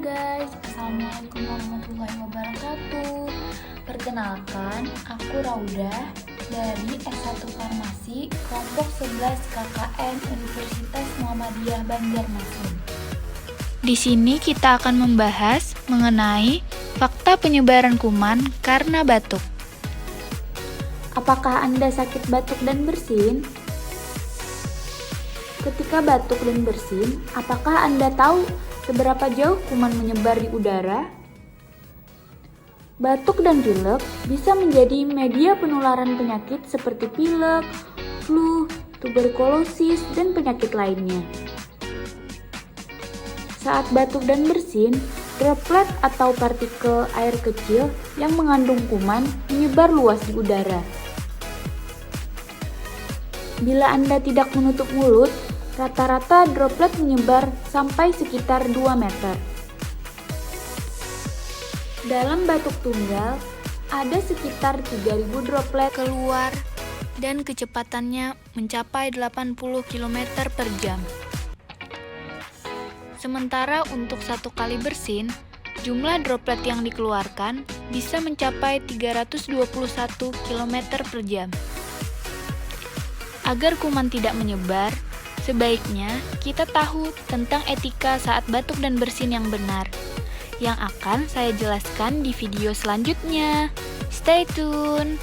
guys, Assalamualaikum warahmatullahi wabarakatuh. Perkenalkan, aku Raudah dari S1 Farmasi kelompok 11 KKN Universitas Muhammadiyah Banjarmasin. Di sini kita akan membahas mengenai fakta penyebaran kuman karena batuk. Apakah Anda sakit batuk dan bersin? Ketika batuk dan bersin, apakah Anda tahu seberapa jauh kuman menyebar di udara? Batuk dan pilek bisa menjadi media penularan penyakit seperti pilek, flu, tuberkulosis, dan penyakit lainnya. Saat batuk dan bersin, droplet atau partikel air kecil yang mengandung kuman menyebar luas di udara. Bila Anda tidak menutup mulut, rata-rata droplet menyebar sampai sekitar 2 meter. Dalam batuk tunggal, ada sekitar 3.000 droplet keluar dan kecepatannya mencapai 80 km per jam. Sementara untuk satu kali bersin, jumlah droplet yang dikeluarkan bisa mencapai 321 km per jam. Agar kuman tidak menyebar, sebaiknya kita tahu tentang etika saat batuk dan bersin yang benar, yang akan saya jelaskan di video selanjutnya. Stay tune!